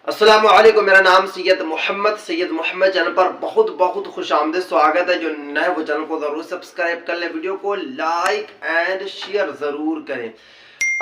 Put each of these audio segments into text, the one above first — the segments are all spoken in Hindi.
अस्सलामुअलैकुम। मेरा नाम सैयद मोहम्मद चैनल पर बहुत बहुत खुश आमदीद स्वागत है। जो नए वो चैनल को ज़रूर सब्सक्राइब कर लें, वीडियो को लाइक एंड शेयर ज़रूर करें।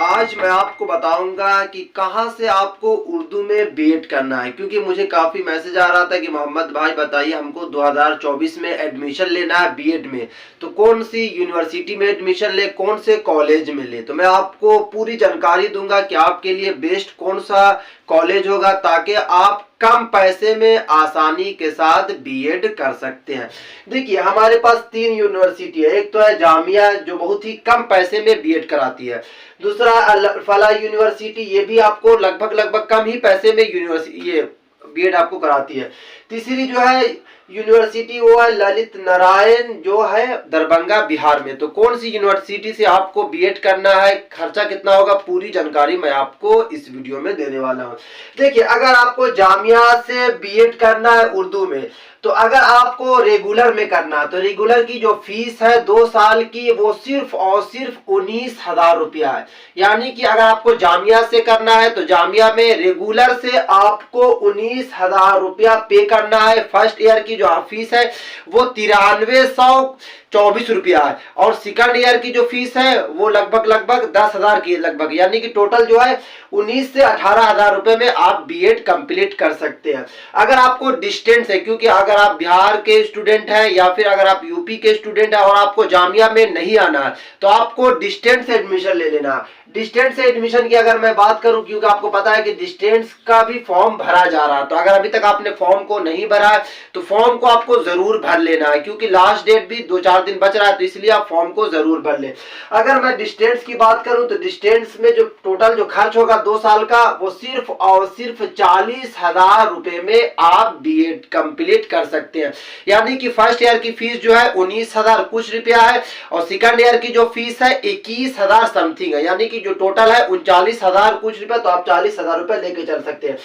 आज मैं आपको बताऊंगा कि कहां से आपको उर्दू में बीएड करना है, क्योंकि मुझे काफ़ी मैसेज आ रहा था कि मोहम्मद भाई बताइए हमको 2024 में एडमिशन लेना है बीएड में, तो कौन सी यूनिवर्सिटी में एडमिशन ले, कौन से कॉलेज में ले। तो मैं आपको पूरी जानकारी दूंगा कि आपके लिए बेस्ट कौन सा कॉलेज होगा, ताकि आप कम पैसे में आसानी के साथ बीएड कर सकते हैं। देखिए हमारे पास 3 यूनिवर्सिटी है। एक तो है जामिया जो बहुत ही कम पैसे में बीएड कराती है। दूसरा अल फला यूनिवर्सिटी, ये भी आपको लगभग कम ही पैसे में यूनिवर्सिटी ये बीएड आपको कराती है। तीसरी जो है यूनिवर्सिटी वो है ललित नारायण जो है दरभंगा बिहार में। तो कौन सी यूनिवर्सिटी से आपको बीएड करना है, खर्चा कितना होगा, पूरी जानकारी मैं आपको इस वीडियो में देने वाला हूं। देखिए अगर आपको जामिया से बीएड करना है उर्दू में, तो अगर आपको रेगुलर में करना है तो रेगुलर की जो फीस है 2 साल की वो सिर्फ और सिर्फ 19,000 रुपया है। यानी कि अगर आपको जामिया से करना है तो जामिया में रेगुलर से आपको 19,000 रुपया पे करना है। फर्स्ट ईयर की जो फीस है वो 9324 रुपया है, और सेकंड ईयर की जो फीस है वो लगभग 10,000 की लगभग, यानी कि टोटल जो है 19 से 18,000 रुपए में आप बीएड कंप्लीट कर सकते हैं। अगर आपको डिस्टेंस है, क्योंकि अगर आप बिहार के स्टूडेंट हैं या फिर अगर आप यूपी के स्टूडेंट हैं और आपको जामिया में नहीं आना है, तो आपको डिस्टेंस से एडमिशन ले लेना। डिस्टेंस से एडमिशन की अगर मैं बात करूं, क्योंकि आपको पता है कि डिस्टेंस का भी फॉर्म भरा जा रहा है, तो अगर अभी तक आपने फॉर्म को नहीं भरा है तो फॉर्म को आपको जरूर भर लेना है, क्योंकि लास्ट डेट भी 2-4 दिन बच रहा है, तो इसलिए आप फॉर्म को जरूर भर लें। अगर मैं डिस्टेंस की बात करूं तो डिस्टेंस में जो टोटल जो खर्च होगा 2 साल का वो सिर्फ और सिर्फ 40,000 रुपए में आप बीएड कंप्लीट कर सकते हैं। यानी कि फर्स्ट ईयर की फीस जो है 19,000 कुछ रुपया है, और सेकंड ईयर की जो फीस है 21,000 समथिंग है, यानी कि जो टोटल है 39,000 कुछ रुपया। तो आप 40,000 रुपया लेके चल सकते हैं।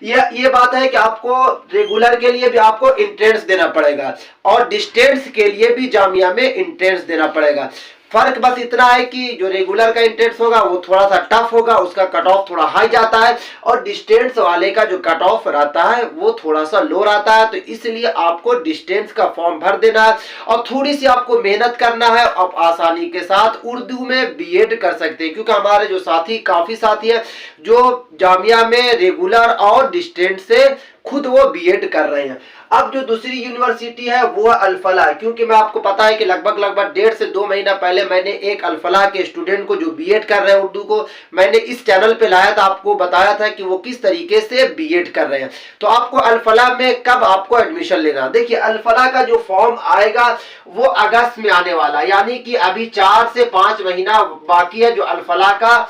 ये बात है कि आपको रेगुलर के लिए भी आपको एंट्रेंस देना पड़ेगा और डिस्टेंस के लिए भी जामिया में एंट्रेंस देना पड़ेगा। फर्क बस इतना है कि जो रेगुलर का एंट्रेंस होगा वो थोड़ा सा टफ होगा, उसका कट ऑफ थोड़ा हाई जाता है, और डिस्टेंस वाले का जो कट ऑफ रहता है वो थोड़ा सा लो रहता है। तो इसलिए आपको डिस्टेंस का फॉर्म भर देना है और थोड़ी सी आपको मेहनत करना है। आप आसानी के साथ उर्दू में बीएड कर सकते हैं, क्योंकि हमारे जो साथी काफी साथी है जो जामिया में रेगुलर और डिस्टेंस से खुद वो बीएड कर रहे हैं। अब जो दूसरी यूनिवर्सिटी है वो है अल-फला, क्योंकि मैं आपको पता है कि लगभग 1.5 से 2 महीना पहले मैंने एक अल-फला के स्टूडेंट को जो बीएड कर रहे हैं उर्दू को, मैंने इस चैनल पे लाया था, आपको बताया था कि वो किस तरीके से बीएड कर रहे हैं। तो आपको अल-फला में कब आपको एडमिशन लेना, देखिए अल-फला का जो फॉर्म आएगा वो अगस्त में आने वाला है, यानी कि अभी 4 से 5 महीना बाकी है जो अल-फला का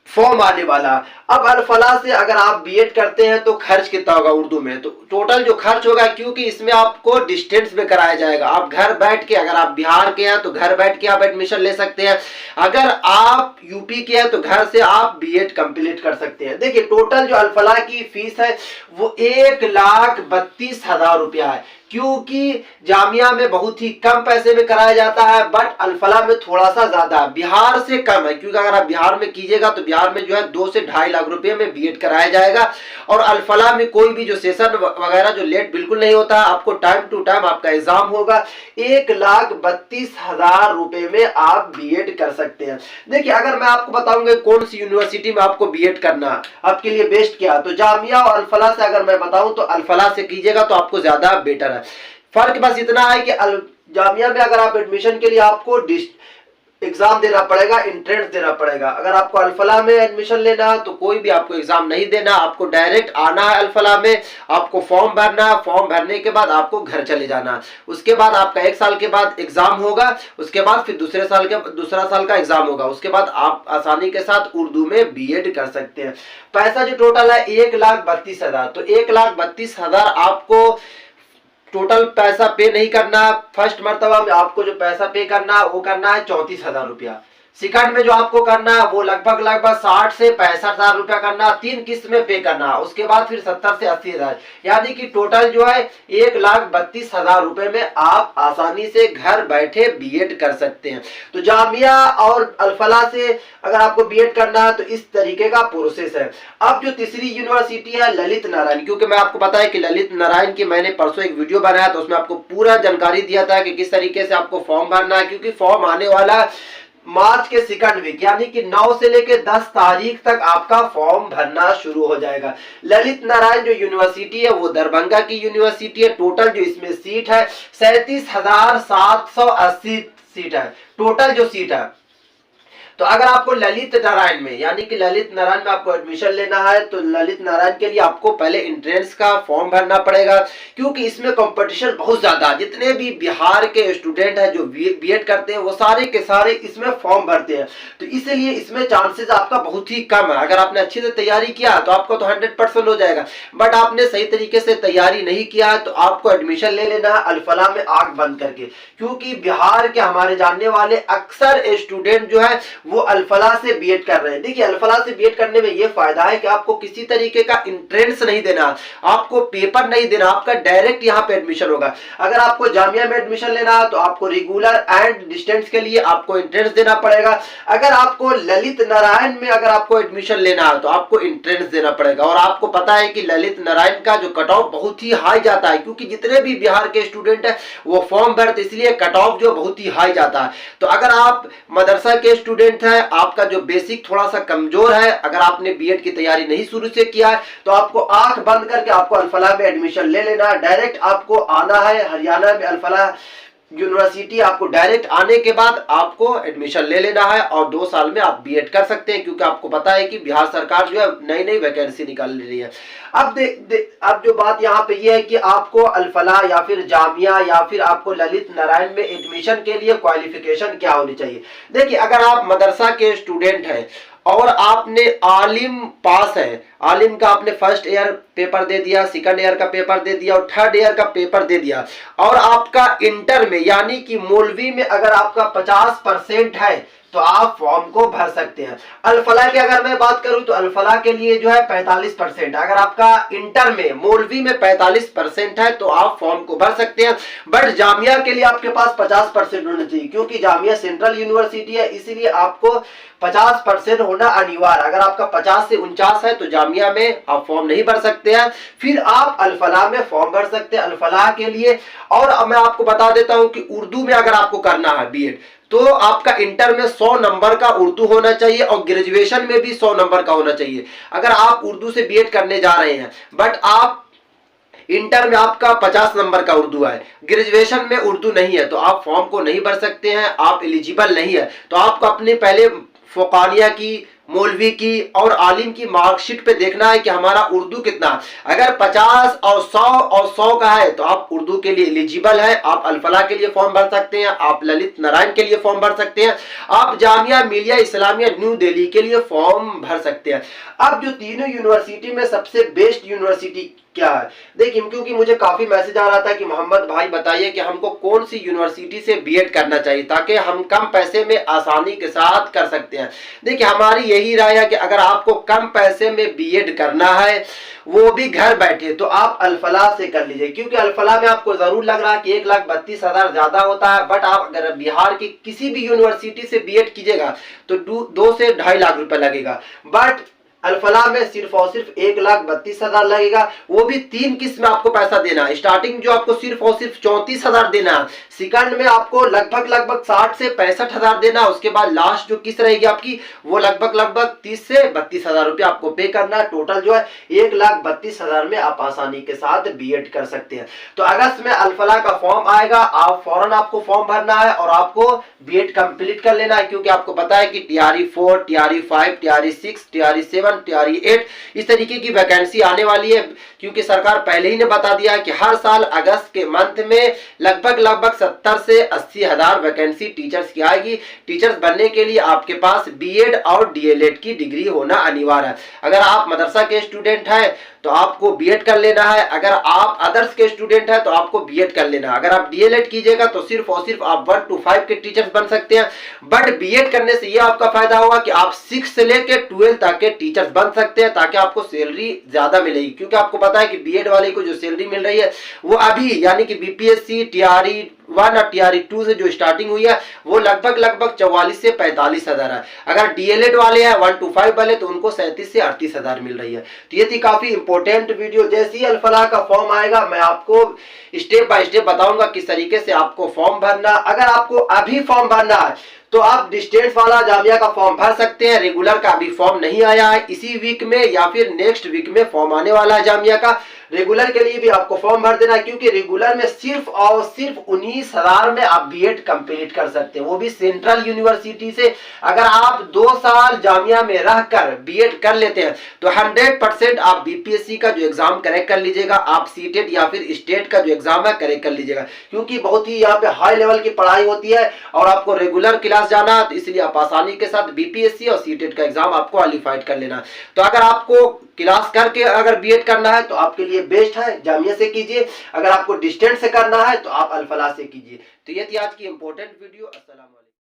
फॉर्म आने वाला। अब अल-फला से अगर आप बीएड करते हैं तो खर्च कितना होगा उर्दू में, तो टोटल जो खर्च होगा, क्योंकि इसमें आपको डिस्टेंस में कराया जाएगा, आप घर बैठ के, अगर आप बिहार के हैं तो घर बैठ के आप एडमिशन ले सकते हैं, अगर आप यूपी के हैं तो घर से आप बीएड कंप्लीट कर सकते हैं। देखिए टोटल जो अल-फला की फीस है वो 1,32,000 रुपया है, क्योंकि जामिया में बहुत ही कम पैसे में कराया जाता है, बट अल-फला में थोड़ा सा ज्यादा, बिहार से कम है, क्योंकि अगर आप बिहार में कीजिएगा तो बिहार में जो है 2 से 2.5 लाख रुपए में बीएड कराया जाएगा। और अल-फला में कोई भी जो सेशन वगैरह जो लेट बिल्कुल नहीं होता, आपको टाइम टू टाइम आपका एग्जाम होगा। 1,32,000 रुपए में आप बीएड कर सकते हैं। देखिए अगर मैं आपको बताऊंगा कौन सी यूनिवर्सिटी में आपको बीएड करना आपके लिए बेस्ट क्या, तो जामिया और अल-फला से अगर मैं बताऊं तो अल-फला से कीजिएगा तो आपको ज्यादा बेटर है। फर्क बस इतना है कि जामिया में अगर आप एडमिशन के लिए आपको एग्जाम देना पड़ेगा, एंट्रेंस देना पड़ेगा। अगर आपको अल-फला में एडमिशन लेना है तो कोई भी आपको एग्जाम नहीं देना, आपको डायरेक्ट आना है अल-फला में, आपको फॉर्म भरना है, फॉर्म भरने के बाद आपको घर चले जाना। उसके बाद आपका 1 साल के बाद एग्जाम होगा, उसके बाद फिर दूसरा साल का एग्जाम होगा, उसके बाद आप आसानी के साथ उर्दू में बीएड कर सकते हैं। पैसा जो टोटल है 1,32,000, तो 1,32,000 आपको टोटल पैसा पे नहीं करना। फर्स्ट मर्तबा में आपको जो पैसा पे करना वो करना है 34,000 रुपया। सेकंड में जो आपको करना है वो लगभग 60 से 65,000 रुपया करना, 3 किस्त में पे करना, उसके बाद फिर 70 से 80,000, यानी कि टोटल जो है 1,32,000 रुपए में आप आसानी से घर बैठे बीएड कर सकते हैं। तो जामिया और अल-फलाह से अगर आपको बीएड करना है तो इस तरीके का प्रोसेस है। अब जो तीसरी यूनिवर्सिटी है ललित नारायण, क्योंकि मैं आपको पता है कि ललित नारायण की मैंने परसों एक वीडियो बनाया तो उसमें आपको पूरा जानकारी दिया था कि किस तरीके से आपको फॉर्म भरना है, क्योंकि फॉर्म आने वाला मार्च के सेकंड वीक यानी कि 9 से लेकर 10 तारीख तक आपका फॉर्म भरना शुरू हो जाएगा। ललित नारायण जो यूनिवर्सिटी है वो दरभंगा की यूनिवर्सिटी है। टोटल जो इसमें सीट है 37,780 सीट है टोटल जो सीट है। तो अगर आपको ललित नारायण में यानी कि ललित नारायण में आपको एडमिशन लेना है तो ललित नारायण के लिए आपको पहले एंट्रेंस का फॉर्म भरना पड़ेगा, क्योंकि इसमें कंपटीशन बहुत ज्यादा है। जितने भी बिहार के स्टूडेंट हैं जो बीएड करते हैं वो सारे के सारे इसमें फॉर्म भरते हैं, तो इसलिए इसमें चांसेस आपका बहुत ही कम है। अगर आपने अच्छे से तैयारी किया तो आपको तो 100% हो जाएगा, बट आपने सही तरीके से तैयारी नहीं किया तो आपको एडमिशन ले लेना है अल-फलाह में आंख बंद करके, क्योंकि बिहार के हमारे जानने वाले अक्सर स्टूडेंट जो है वो अल-फलाह से बीएड कर रहे हैं। देखिए अल-फलाह से बीएड करने में ये फायदा है कि आपको किसी तरीके का एंट्रेंस नहीं देना, आपको पेपर नहीं देना, आपका डायरेक्ट यहाँ पे एडमिशन होगा। अगर आपको जामिया में एडमिशन लेना है तो आपको रेगुलर एंड डिस्टेंस के लिए आपको एंट्रेंस देना पड़ेगा। अगर आपको ललित नारायण में अगर आपको एडमिशन लेना है तो आपको एंट्रेंस देना पड़ेगा। और आपको पता है कि ललित नारायण का जो कट ऑफ बहुत ही हाई जाता है, क्योंकि जितने भी बिहार के स्टूडेंट है वो फॉर्म भरते, इसलिए कट ऑफ जो बहुत ही हाई जाता है। तो अगर आप मदरसा के स्टूडेंट है, आपका जो बेसिक थोड़ा सा कमजोर है, अगर आपने बीएड की तैयारी नहीं शुरू से किया है तो आपको आंख बंद करके आपको अल-फलाह में एडमिशन ले लेना है। डायरेक्ट आपको आना है हरियाणा में अल-फलाह यूनिवर्सिटी, आपको डायरेक्ट आने के बाद आपको एडमिशन ले लेना है और 2 साल में आप बीएड कर सकते हैं, क्योंकि आपको पता है कि बिहार सरकार जो है नई नई वैकेंसी निकाल रही है। अब अब जो बात यहाँ पे ये है कि आपको अल-फलाह या फिर जामिया या फिर आपको ललित नारायण में एडमिशन के लिए क्वालिफिकेशन क्या होनी चाहिए। देखिए अगर आप मदरसा के स्टूडेंट हैं और आपने आलिम पास है, आलिम का आपने फर्स्ट ईयर पेपर दे दिया, सेकंड ईयर का पेपर दे दिया और थर्ड ईयर का पेपर दे दिया, और आपका इंटर में यानी कि मौलवी में अगर आपका 50% है तो आप फॉर्म को भर सकते हैं। अल-फलाह की अगर मैं बात करूं तो अल-फलाह के लिए जो है 45%, अगर आपका इंटर में मौलवी में 45% है तो आप फॉर्म को भर सकते हैं। बट जामिया के लिए आपके पास 50% होना चाहिए, क्योंकि जामिया सेंट्रल यूनिवर्सिटी है, इसीलिए आपको 50% होना अनिवार्य। अगर आपका 50 से 49 है तो जामिया में आप फॉर्म नहीं भर सकते हैं, फिर आप अल-फलाह में फॉर्म भर सकते हैं अल-फलाह के लिए। और अब मैं आपको बता देता हूं कि उर्दू में अगर आपको करना है बीएड तो आपका इंटर में 100 नंबर का उर्दू होना चाहिए और ग्रेजुएशन में भी 100 नंबर का होना चाहिए। अगर आप उर्दू से बीएड करने जा रहे हैं बट आप इंटर में आपका 50 नंबर का उर्दू है, ग्रेजुएशन में उर्दू नहीं है, तो आप फॉर्म को नहीं भर सकते हैं, आप एलिजिबल नहीं है। तो आपको अपने पहले फोकानिया की, मौलवी की और आलिम की मार्कशीट पे देखना है कि हमारा उर्दू कितना है। अगर 50 और 100 का है तो आप उर्दू के लिए एलिजिबल है, आप अल-फलाह के लिए फॉर्म भर सकते हैं, आप ललित नारायण के लिए फॉर्म भर सकते हैं, आप जामिया मिलिया इस्लामिया न्यू दिल्ली के लिए फॉर्म भर सकते हैं। अब जो तीनों यूनिवर्सिटी में सबसे बेस्ट यूनिवर्सिटी क्या है, देखिए क्योंकि मुझे काफी मैसेज आ रहा था कि मोहम्मद भाई बताइए कि हमको कौन सी यूनिवर्सिटी से बीएड करना चाहिए ताकि हम कम पैसे में आसानी के साथ कर सकते हैं। देखिए हमारी यही राय है कि अगर आपको कम पैसे में बीएड करना है वो भी घर बैठे तो आप अल-फलाह से कर लीजिए, क्योंकि अल-फलाह में आपको जरूर लग रहा है कि 1,32,000 ज्यादा होता है, बट आप अगर बिहार की किसी भी यूनिवर्सिटी से बीएड कीजिएगा तो 2 से 2.5 लाख रुपए लगेगा, बट अल-फलाह में सिर्फ और सिर्फ 1,32,000 लगेगा, वो भी 3 किस्त में आपको पैसा देना है। स्टार्टिंग जो आपको सिर्फ और सिर्फ 34,000 देना है, सेकंड में आपको लगभग 60 से 65,000 देना, उसके बाद लास्ट जो किस्त रहेगी आपकी वो लगभग 30 से 32,000 रुपये आपको पे करना है। टोटल जो है 1,32,000 में आप आसानी के साथ बीएड कर सकते हैं। तो अगस्त में अल-फलाह का फॉर्म आएगा, आप फौरन आपको फॉर्म भरना है और आपको बीएड कंप्लीट कर लेना है, क्योंकि आपको पता है कि TRE 4, TRE 5, TRE 6, TRE 7, TRE 8 इस तरीके की वैकेंसी आने वाली है, क्योंकि सरकार पहले ही ने बता दिया कि हर साल अगस्त के मंथ में लगभग 70 से 80,000 वैकेंसी टीचर्स की आएगी। टीचर्स बनने के लिए आपके पास बीएड और डीएलएड की डिग्री होना अनिवार्य है। अगर आप मदरसा के स्टूडेंट हैं तो आपको बीएड कर लेना है। अगर आप अदर्स के स्टूडेंट हैं तो आपको बीएड कर लेना है। अगर आप डीएलएड कीजिएगा तो सिर्फ और सिर्फ आप 1 to 5 के टीचर्स बन सकते हैं। बट बीएड करने से ये आपका फायदा होगा कि आप 6 से लेकर 12 तक के टीचर्स बन सकते हैं, ताकि आपको सैलरी ज्यादा मिलेगी। क्योंकि आपको पता है कि बीएड वाले को जो सैलरी मिल रही है वो अभी यानी कि बीपीएससी टीआरई 1 और टीआरई 2 से जो स्टार्टिंग हुई है वो लगभग 44 से 45 हजार है। अगर डीएलएड वाले हैं 1 to 5 वाले तो उनको 37 से 38 हजार मिल रही है। तो ये थी काफी इंपॉर्टेंट वीडियो। जैसे ही अल-फलाह का फॉर्म आएगा मैं आपको स्टेप बाय स्टेप बताऊंगा किस तरीके से आपको फॉर्म भरना। अगर आपको अभी फॉर्म भरना है तो आप डिस्टेंस वाला जामिया का फॉर्म भर सकते हैं। रेगुलर का अभी फॉर्म नहीं आया है, इसी वीक में या फिर नेक्स्ट वीक में फॉर्म आने वाला है जामिया का। रेगुलर के लिए भी आपको फॉर्म भर देना है, क्योंकि रेगुलर में सिर्फ और सिर्फ 19,000 में आप बीएड कंप्लीट कर सकते हैं, वो भी सेंट्रल यूनिवर्सिटी से। अगर आप 2 साल जामिया में रहकर बीएड कर लेते हैं तो 100% आप बीपीएससी का जो एग्जाम करेक्ट कर लीजिएगा, आप सीटेट या फिर स्टेट का जो एग्जाम है करेक्ट कर लीजिएगा। क्योंकि बहुत ही यहाँ पे हाई लेवल की पढ़ाई होती है और आपको रेगुलर क्लास जाना है, तो इसलिए आप आसानी के साथ बीपीएससी और सीटेट का एग्जाम आपको क्वालिफाइड कर लेना। तो अगर आपको क्लास करके अगर बीएड करना है तो आपके लिए बेस्ट है, जामिया से कीजिए। अगर आपको डिस्टेंस से करना है तो आप अल-फलाह से कीजिए। तो ये थी आज की इंपॉर्टेंट वीडियो। अस्सलाम वालेकुम।